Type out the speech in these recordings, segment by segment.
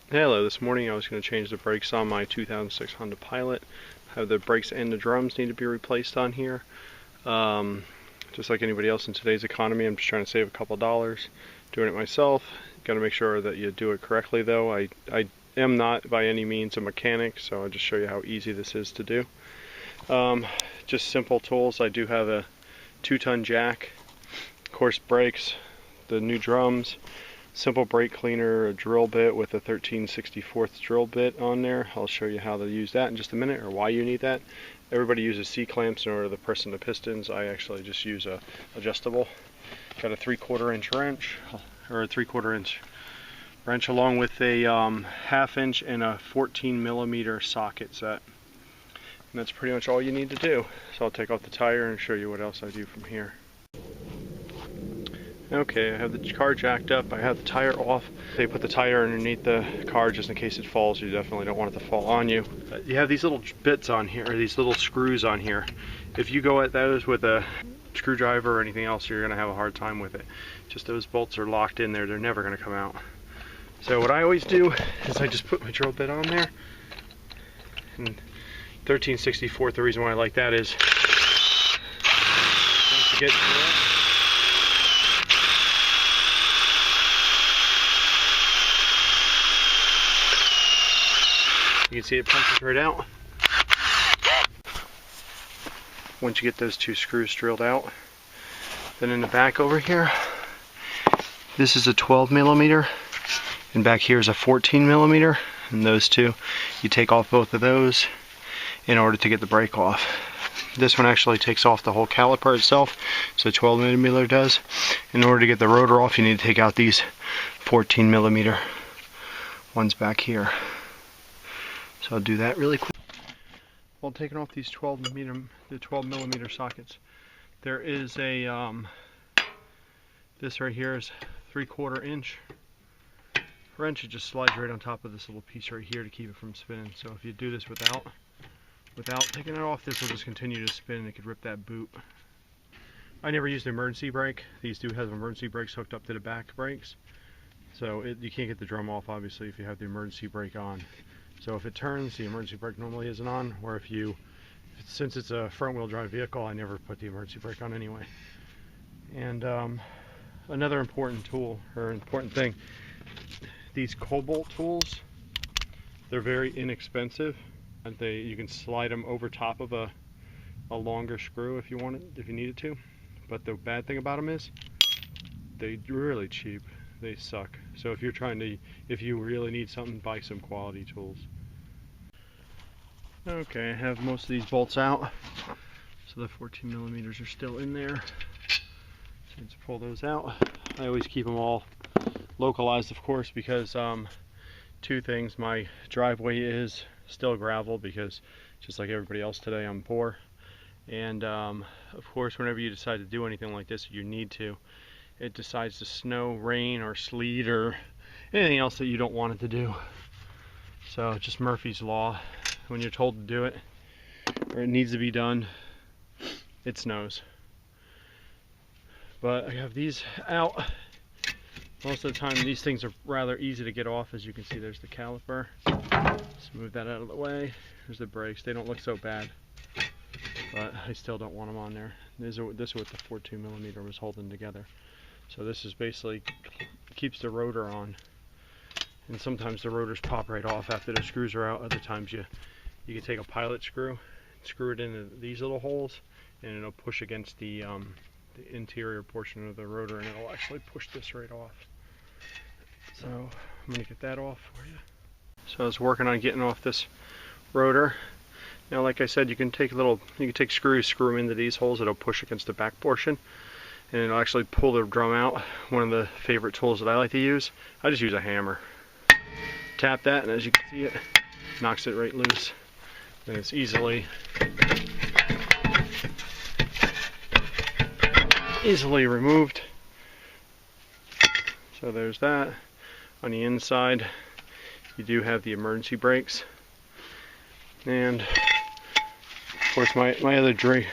Hello, this morning I was going to change the brakes on my 2006 Honda Pilot. The brakes and the drums need to be replaced on here. Just like anybody else in today's economy, I'm just trying to save a couple dollars doing it myself. Got to make sure that you do it correctly though. I am not by any means a mechanic, so I'll just show you how easy this is to do. Just simple tools. I do have a 2-ton jack, of course brakes, the new drums, simple brake cleaner, a drill bit with a 13/64 drill bit on there. I'll show you how to use that in just a minute, or why you need that. Everybody uses C-clamps in order to press the pistons. I actually just use a adjustable. Got a 3/4 inch wrench, or a 3/4 inch wrench, along with a 1/2 inch and a 14mm socket set. And that's pretty much all you need to do. So I'll take off the tire and show you what else I do from here. Okay, I have the car jacked up, I have the tire off. They put the tire underneath the car just in case it falls. You definitely don't want it to fall on you. You have these little bits on here, these little screws on here. If you go at those with a screwdriver or anything else, you're gonna have a hard time with it. Just those bolts are locked in there, they're never gonna come out. So what I always do is I just put my drill bit on there. And 13/64, the reason why I like that is once you get to that, you can see it punches right out. Once you get those 2 screws drilled out. Then in the back over here, this is a 12mm, and back here is a 14mm, and those two, you take off both of those in order to get the brake off. This one actually takes off the whole caliper itself, so 12mm does. In order to get the rotor off, you need to take out these 14mm ones back here. So I'll do that really quick. While taking off these 12mm sockets, there is a this right here is 3/4 inch wrench. It just slides right on top of this little piece right here to keep it from spinning. So if you do this without taking it off, this will just continue to spin and it could rip that boot. I never used the emergency brake. These do have emergency brakes hooked up to the back brakes, so you can't get the drum off obviously if you have the emergency brake on. So if it turns, the emergency brake normally isn't on, or since it's a front wheel drive vehicle, I never put the emergency brake on anyway. And another important tool, or important thing, these cobalt tools, they're very inexpensive. You can slide them over top of a longer screw if you needed to. But the bad thing about them is they're really cheap. They suck. So if you really need something, buy some quality tools. Okay, I have most of these bolts out. So the 14mm are still in there. So let's pull those out. I always keep them all localized, of course, because 2 things. My driveway is still gravel because just like everybody else today, I'm poor. And of course, whenever you decide to do anything like this, you need to, it decides to snow, rain, or sleet, or anything else that you don't want it to do. So just Murphy's Law. When you're told to do it, or it needs to be done, it snows. But I have these out. Most of the time these things are rather easy to get off. As you can see, there's the caliper. Just move that out of the way. There's the brakes. They don't look so bad, but I still don't want them on there. This is what the 14mm was holding together. So this is basically keeps the rotor on. And sometimes the rotors pop right off after the screws are out. Other times you can take a pilot screw, screw it into these little holes, and it'll push against the interior portion of the rotor, and it'll actually push this right off. So I'm going to get that off for you. So I was working on getting off this rotor. Now, like I said, you can take screws, screw them into these holes. It'll push against the back portion, and it'll actually pull the drum out. One of the favorite tools that I like to use, I just use a hammer. Tap that, and as you can see, it knocks it right loose. And it's easily removed. So there's that. On the inside, you do have the emergency brakes. And of course my other drink,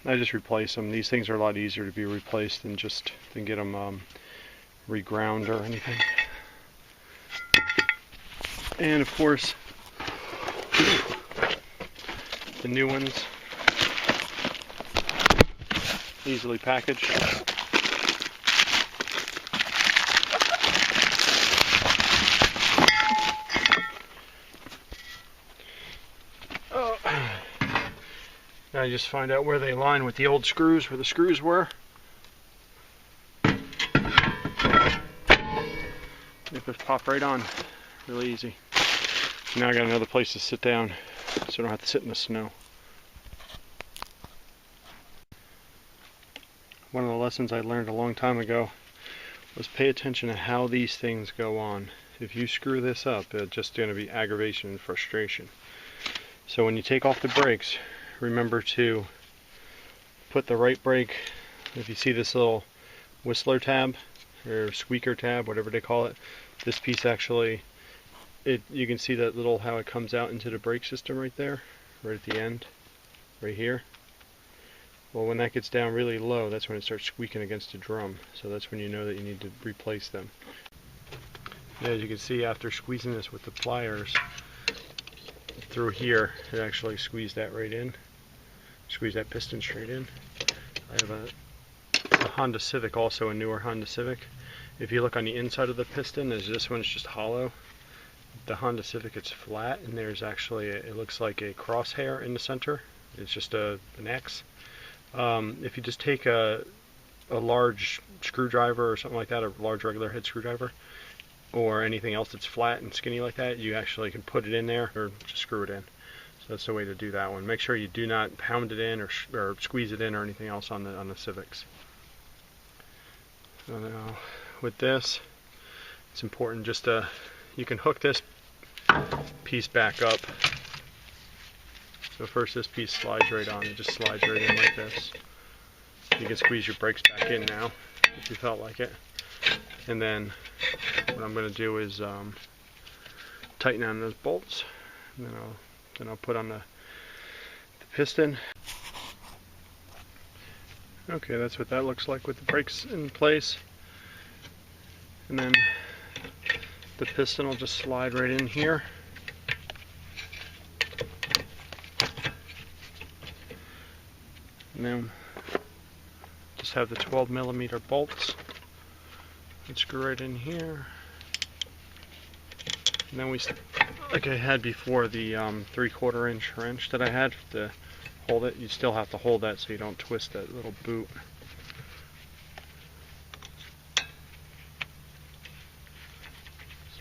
I just replace them. These things are a lot easier to be replaced than get them reground or anything. And of course, the new ones, easily packaged. Now I just find out where they line with the old screws, where the screws were. They just pop right on, really easy. Now I got another place to sit down, so I don't have to sit in the snow. One of the lessons I learned a long time ago was pay attention to how these things go on. If you screw this up, it's just going to be aggravation and frustration. So when you take off the brakes, remember to put the right brake. If you see this little whistler tab or squeaker tab, whatever they call it, this piece actually, you can see that little, how it comes out into the brake system right there, right at the end, right here. Well, when that gets down really low, that's when it starts squeaking against the drum. So that's when you know that you need to replace them. Yeah, as you can see, after squeezing this with the pliers through here, it actually squeezed that right in. Squeeze that piston straight in. I have a Honda Civic, also a newer Honda Civic. If you look on the inside of the piston, as this one's just hollow. The Honda Civic, it's flat, and there's actually, it looks like a crosshair in the center. It's just an X. If you just take a large screwdriver or something like that, a large regular head screwdriver, or anything else that's flat and skinny like that, you actually can put it in there or just screw it in. So that's the way to do that one. Make sure you do not pound it in or squeeze it in or anything else on the Civics. So now with this, it's important just to, you can hook this piece back up. So first this piece slides right on, it just slides right in like this. You can squeeze your brakes back in now if you felt like it. And then what I'm going to do is tighten on those bolts, and then I'll put on the piston. Okay, that's what that looks like with the brakes in place. And then the piston will just slide right in here. And then just have the 12mm bolts. Let's screw right in here. And then like I had before, the 3/4 inch wrench that I had to hold it. You still have to hold that so you don't twist that little boot.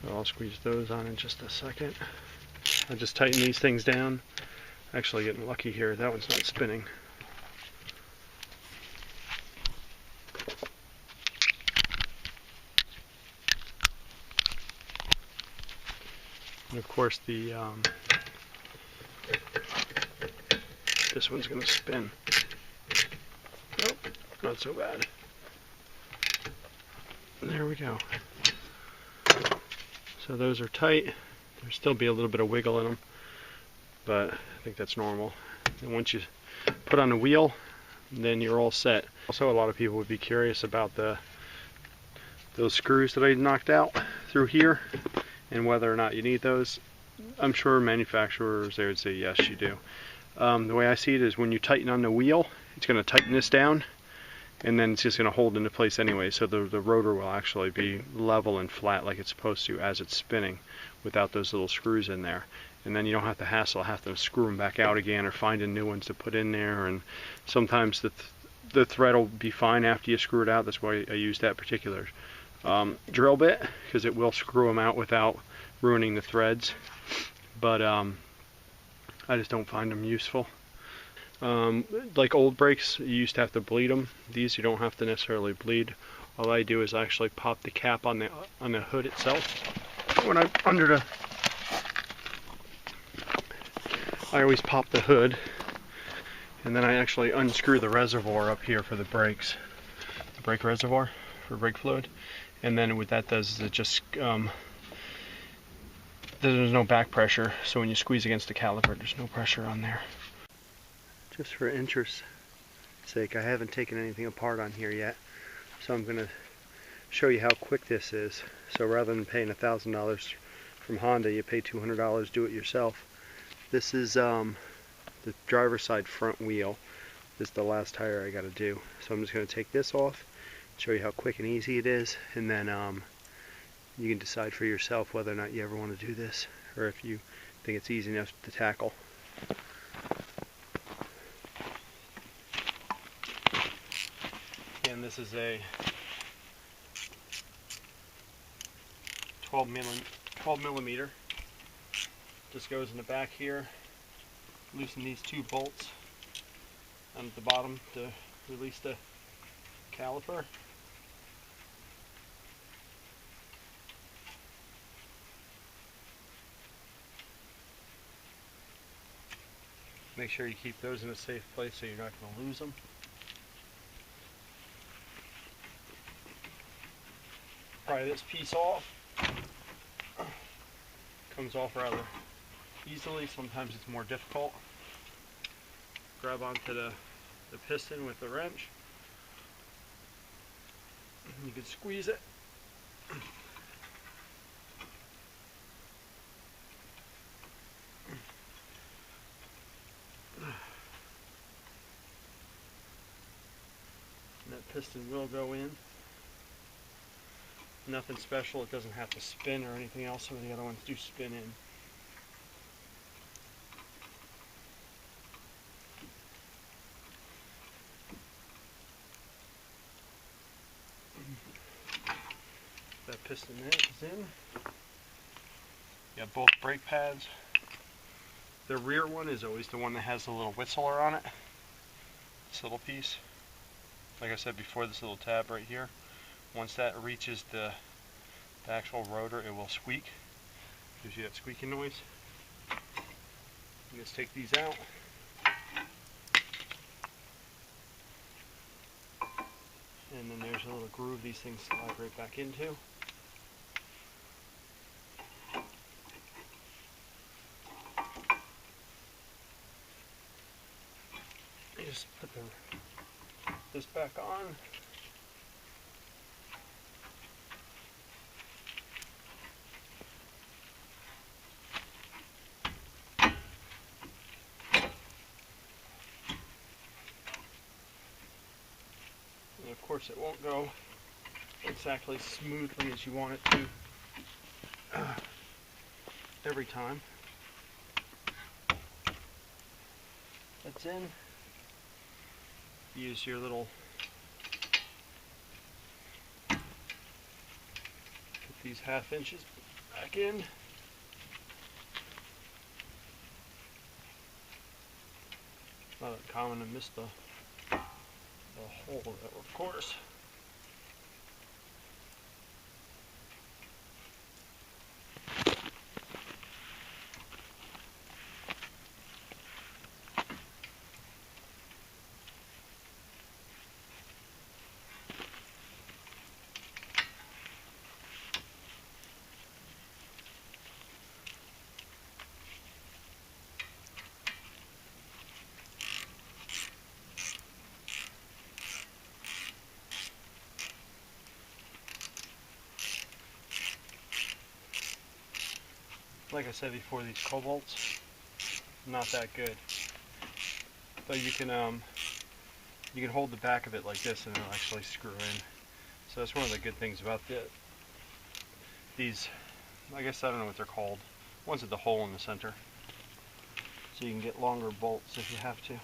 So I'll squeeze those on in just a second. I'll just tighten these things down. Actually getting lucky here, that one's not spinning. And of course the this one's going to spin. Nope, not so bad. There we go. So those are tight. There'll still be a little bit of wiggle in them, but I think that's normal. And once you put on the wheel, then you're all set. Also, a lot of people would be curious about those screws that I knocked out through here and whether or not you need those. I'm sure manufacturers, they would say yes, you do. The way I see it is when you tighten on the wheel, it's going to tighten this down, and then it's just going to hold into place anyway, so the rotor will actually be level and flat like it's supposed to as it's spinning without those little screws in there. And then you don't have to have to screw them back out again or finding new ones to put in there. And sometimes the thread will be fine after you screw it out. That's why I use that particular drill bit, because it will screw them out without ruining the threads. But I just don't find them useful. Like old brakes, you used to have to bleed them. These you don't have to necessarily bleed. All I do is actually pop the cap on the hood itself. When I'm under the, I always pop the hood, and then I actually unscrew the reservoir up here for the brakes, the brake reservoir for brake fluid. And then what that does is it just there's no back pressure, so when you squeeze against the caliper, there's no pressure on there. Just for interest's sake, I haven't taken anything apart on here yet, so I'm going to show you how quick this is. So rather than paying $1,000 from Honda, you pay $200, do it yourself. This is the driver's side front wheel. This is the last tire I got to do. So I'm just going to take this off, show you how quick and easy it is, and then you can decide for yourself whether or not you ever want to do this, or if you think it's easy enough to tackle. Again, this is a 12 millimeter. Just goes in the back here. Loosen these two bolts at the bottom to release the caliper. Make sure you keep those in a safe place so you're not going to lose them. Pry this piece off. Comes off rather easily. Sometimes it's more difficult. Grab onto the piston with the wrench. You can squeeze it. And that piston will go in. Nothing special, it doesn't have to spin or anything else, some of the other ones do spin in. That piston is in. You have both brake pads. The rear one is always the one that has the little whistler on it. This little piece. Like I said before, this little tab right here. Once that reaches the actual rotor, it will squeak. Gives you that squeaking noise. You just take these out. And then there's a little groove these things slide right back into. You just put this back on. And of course it won't go exactly smoothly as you want it to every time. That's in. Use your little, put these 1/2 inches back in. Not uncommon to miss the hole there, of course. Like I said before, these cobalts, not that good. But you can hold the back of it like this and it'll actually screw in. So that's one of the good things about these, I guess I don't know what they're called, ones with the hole in the center. So you can get longer bolts if you have to.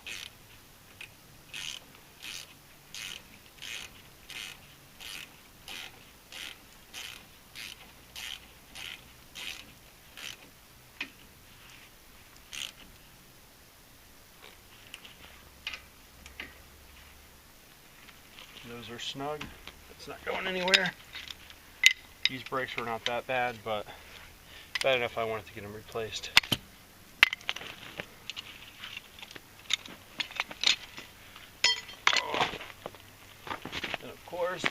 Those are snug. It's not going anywhere. These brakes were not that bad, but bad enough I wanted to get them replaced. And of course,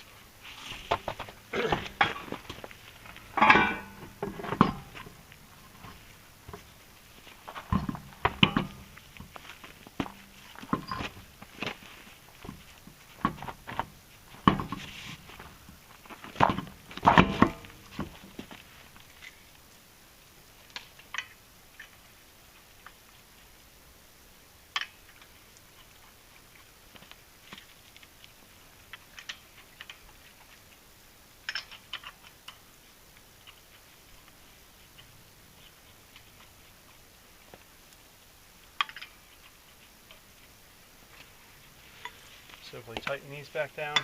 Simply tighten these back down,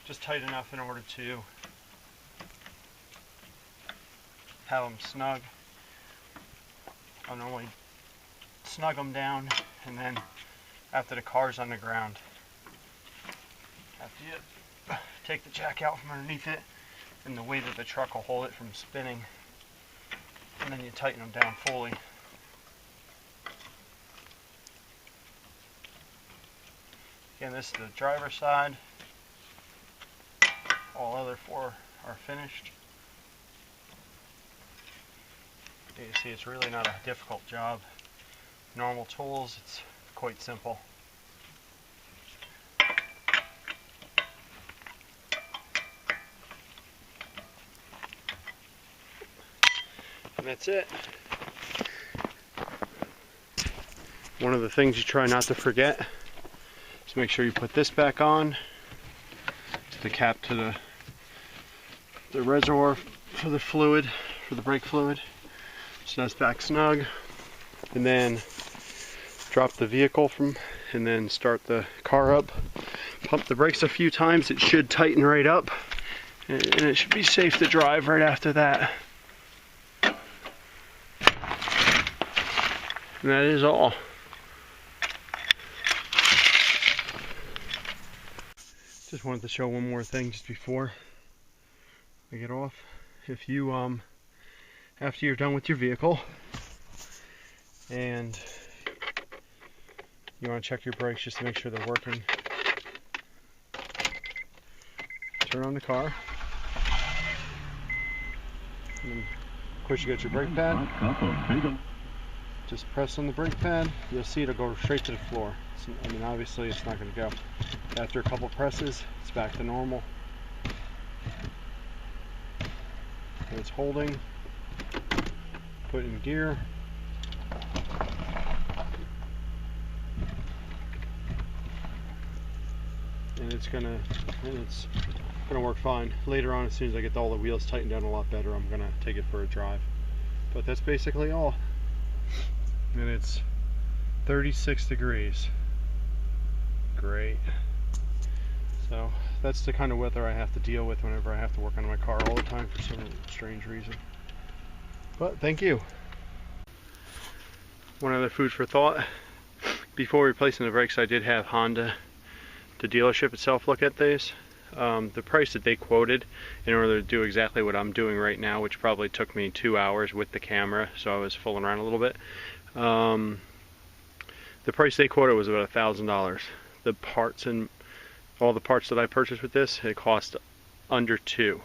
just tight enough in order to have them snug. I'll normally snug them down, and then after the car's on the ground, after you take the jack out from underneath it and the weight of the truck will hold it from spinning, and then you tighten them down fully. Again, this is the driver's side. All other four are finished. You can see it's really not a difficult job. Normal tools, it's quite simple. And that's it. One of the things you try not to forget is make sure you put this back on. The cap to the reservoir for the fluid, for the brake fluid. So that's back snug. And then drop the vehicle and then start the car up. Pump the brakes a few times. It should tighten right up. And it should be safe to drive right after that. And that is all. Just wanted to show one more thing just before I get off. If you, after you're done with your vehicle and you want to check your brakes just to make sure they're working, turn on the car. And then, of course, you got your brake pad. Just press on the brake pad. You'll see it'll go straight to the floor. I mean, obviously it's not going to go. After a couple presses, it's back to normal. And it's holding. Put in gear. And it's gonna work fine. Later on, as soon as I get all the wheels tightened down a lot better, I'm gonna take it for a drive. But that's basically all. And it's 36 degrees. Great. So that's the kind of weather I have to deal with whenever I have to work on my car all the time for some strange reason. But thank you. One other food for thought. Before replacing the brakes, I did have Honda, the dealership itself, look at these. The price that they quoted in order to do exactly what I'm doing right now, which probably took me 2 hours with the camera, so I was fooling around a little bit. The price they quoted was about $1,000. The parts and all the parts that I purchased with this, it cost under $2,000.